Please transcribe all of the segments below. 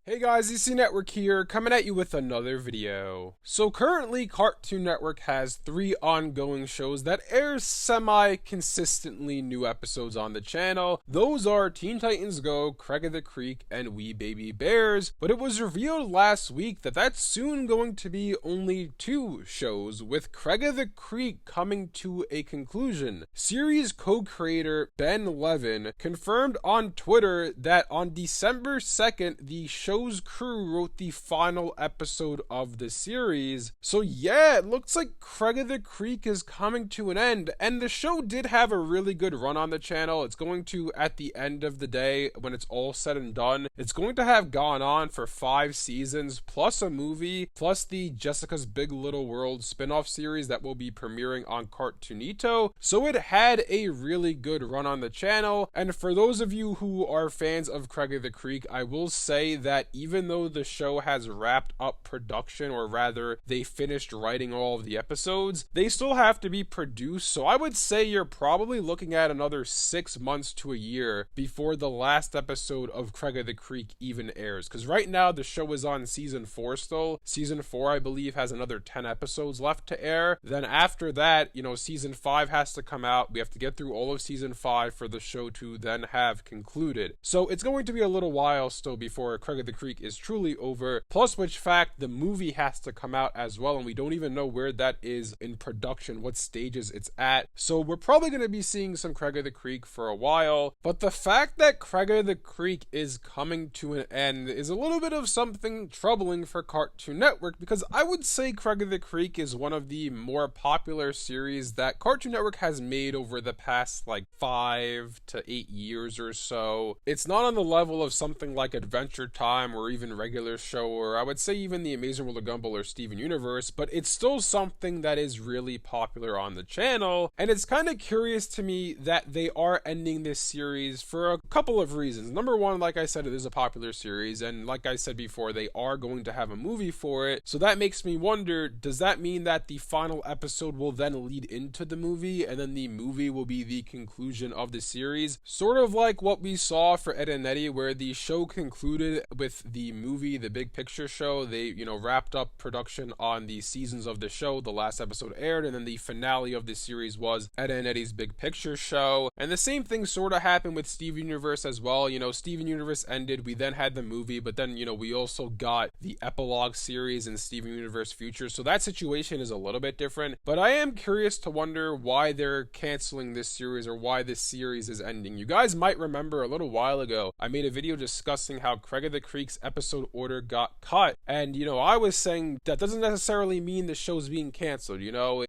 Hey guys, EC Network here, coming at you with another video. So currently, Cartoon Network has 3 ongoing shows that air semi-consistently new episodes on the channel. Those are Teen Titans Go, Craig of the Creek, and We Baby Bears. But it was revealed last week that that's soon going to be only 2 shows, with Craig of the Creek coming to a conclusion. Series co-creator Ben Levin confirmed on Twitter that on December 2nd, the show's crew wrote the final episode of the series. So yeah, it looks like Craig of the Creek is coming to an end, and the show did have a really good run on the channel. It's going to, at the end of the day, when it's all said and done, it's going to have gone on for 5 seasons, plus a movie, plus the Jessica's Big Little World spin-off series that will be premiering on Cartoonito. So it had a really good run on the channel, and for those of you who are fans of Craig of the Creek, I will say that even though the show has wrapped up production, or rather they finished writing all of the episodes, they still have to be produced. So I would say you're probably looking at another 6 months to a year before the last episode of Craig of the Creek even airs, because right now the show is on season 4 still. Season 4, I believe, has another 10 episodes left to air. Then after that, season 5 has to come out. We have to get through all of season 5 for the show to then have concluded. So it's going to be a little while still before Craig of the Creek is truly over, plus which fact the movie has to come out as well, and we don't even know where that is in production, what stages it's at. So we're probably going to be seeing some Craig of the Creek for a while, but the fact that Craig of the Creek is coming to an end is a little bit of something troubling for Cartoon Network, because I would say Craig of the Creek is one of the more popular series that Cartoon Network has made over the past 5 to 8 years or so. It's not on the level of something like Adventure Time or even Regular Show, or I would say even The Amazing World of Gumball or Steven Universe, but it's still something that is really popular on the channel, and it's kind of curious to me that they are ending this series for a couple of reasons. Number one, like I said, it is a popular series, and like I said before, they are going to have a movie for it, so that makes me wonder, does that mean that the final episode will then lead into the movie, and then the movie will be the conclusion of the series? Sort of like what we saw for Ed and Eddie, where the show concluded with the movie, The Big Picture Show. They, wrapped up production on the seasons of the show. The last episode aired, and then the finale of the series was Ed and Eddie's Big Picture Show. And the same thing sort of happened with Steven Universe as well. Steven Universe ended, we then had the movie, but then, we also got the epilogue series in Steven Universe Future. So that situation is a little bit different, but I am curious to wonder why they're canceling this series, or why this series is ending. You guys might remember a little while ago, I made a video discussing how Craig of the Creek's episode order got cut, and I was saying that doesn't necessarily mean the show's being canceled.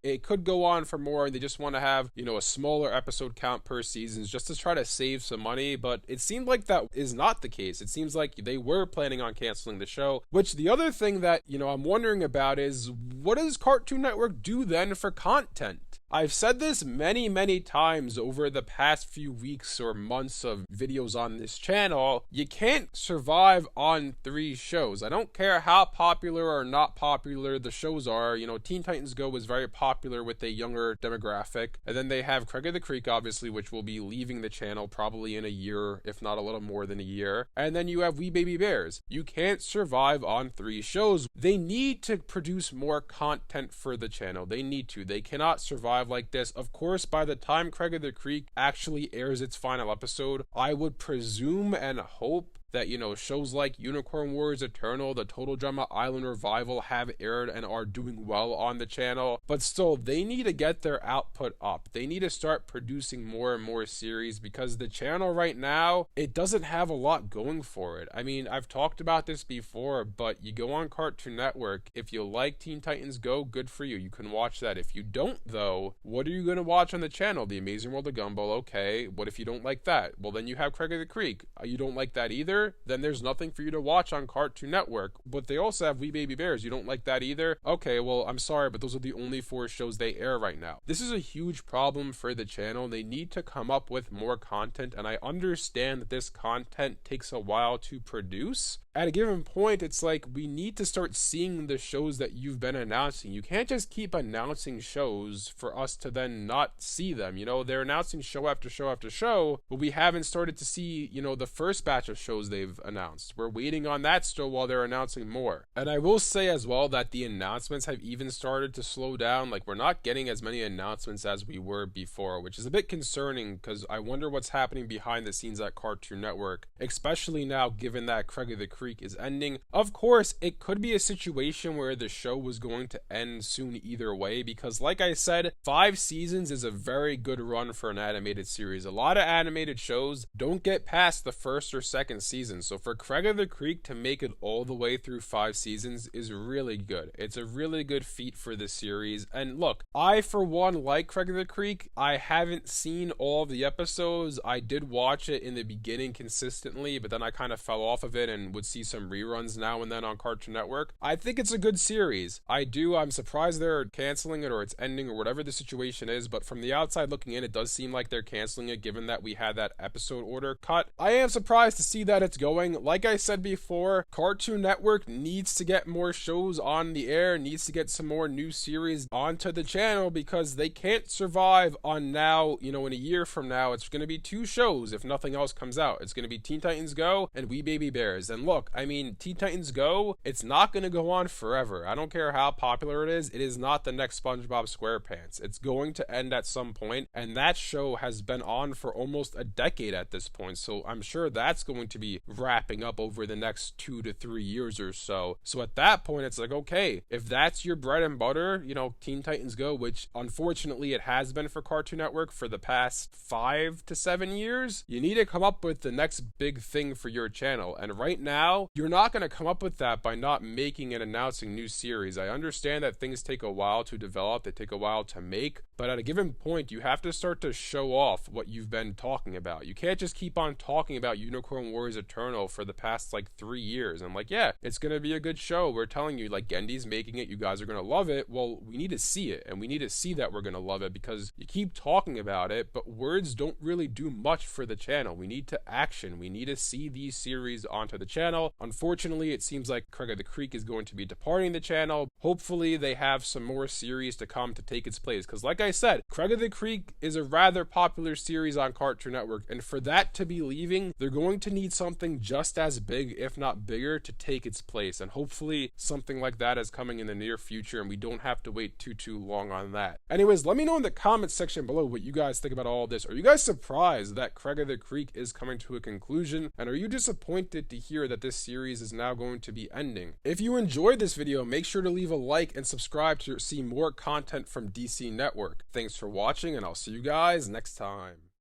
It could go on for more, and they just want to have a smaller episode count per season just to try to save some money. But it seemed like that is not the case. It seems like they were planning on canceling the show, which the other thing that I'm wondering about is, what does Cartoon Network do then for content? I've said this many times over the past few weeks or months of videos on this channel. You can't survive on 3 shows. I don't care how popular or not popular the shows are. Teen Titans Go was very popular with a younger demographic. And then they have Craig of the Creek, obviously, which will be leaving the channel probably in a year, if not a little more than a year. And then you have We Baby Bears. You can't survive on 3 shows. They need to produce more content for the channel. They need to. They cannot survive like this. Of course, by the time Craig of the Creek actually airs its final episode, I would presume and hope that, shows like Unicorn Wars Eternal, the Total Drama Island Revival have aired and are doing well on the channel. But still, they need to get their output up. They need to start producing more and more series, because the channel right now, it doesn't have a lot going for it. I mean, I've talked about this before, but you go on Cartoon Network, if you like Teen Titans Go, good for you. You can watch that. If you don't, though, what are you going to watch on the channel? The Amazing World of Gumball, okay. What if you don't like that? Well, then you have Craig of the Creek. You don't like that either? Then there's nothing for you to watch on Cartoon Network. But they also have We Baby Bears. You don't like that either? Okay, well, I'm sorry, but those are the only 4 shows they air right now. This is a huge problem for the channel. They need to come up with more content, and I understand that this content takes a while to produce. at a given point, it's like we need to start seeing the shows that you've been announcing. You can't just keep announcing shows for us to then not see them. You know, they're announcing show after show after show, but we haven't started to see, you know, the first batch of shows they've announced. We're waiting on that still while they're announcing more. And I will say as well that the announcements have even started to slow down. Like, we're not getting as many announcements as we were before, which is a bit concerning because I wonder what's happening behind the scenes at Cartoon Network, especially now given that Craig of the Creek is ending. Of course, it could be a situation where the show was going to end soon either way, because like I said, 5 seasons is a very good run for an animated series. A lot of animated shows don't get past the first or second season, so for Craig of the Creek to make it all the way through 5 seasons is really good. It's a really good feat for the series. And look, I for one like Craig of the Creek. I haven't seen all of the episodes. I did watch it in the beginning consistently, but then I kind of fell off of it and would see some reruns now and then on Cartoon Network. I think it's a good series. I'm surprised they're canceling it or it's ending or whatever the situation is, but from the outside looking in, it does seem like they're canceling it given that we had that episode order cut. I am surprised to see that it's going. Like I said before, Cartoon Network needs to get more shows on the air, needs to get some more new series onto the channel, because they can't survive on now, you know, in a year from now, it's going to be 2 shows if nothing else comes out. It's going to be Teen Titans Go and We Baby Bears. And look, I mean, Teen Titans Go, it's not going to go on forever. I don't care how popular it is not the next SpongeBob SquarePants. It's going to end at some point, and that show has been on for almost a decade at this point, so I'm sure that's going to be wrapping up over the next 2 to 3 years or so. So at that point, it's like, okay, if that's your bread and butter, you know, Teen Titans Go, which unfortunately it has been for Cartoon Network for the past 5 to 7 years, you need to come up with the next big thing for your channel. And right now, you're not going to come up with that by not making and announcing new series. I understand that things take a while to develop, they take a while to make, but at a given point, you have to start to show off what you've been talking about. You can't just keep on talking about Unicorn Warriors Eternal for the past like 3 years. I'm like, yeah, it's going to be a good show. We're telling you, like, Gendy's making it. You guys are going to love it. Well, we need to see it, and we need to see that we're going to love it, because you keep talking about it, but words don't really do much for the channel. We need to action. We need to see these series onto the channel. Unfortunately, it seems like Craig of the Creek is going to be departing the channel. Hopefully, they have some more series to come to take its place, because like I said, Craig of the Creek is a rather popular series on Cartoon Network, and for that to be leaving, they're going to need something just as big, if not bigger, to take its place, and hopefully something like that is coming in the near future, and we don't have to wait too long on that. Anyways, let me know in the comments section below what you guys think about all of this. Are you guys surprised that Craig of the Creek is coming to a conclusion, and are you disappointed to hear that this series is now going to be ending? If you enjoyed this video, make sure to leave a like and subscribe to see more content from DC Network. Thanks for watching, and I'll see you guys next time.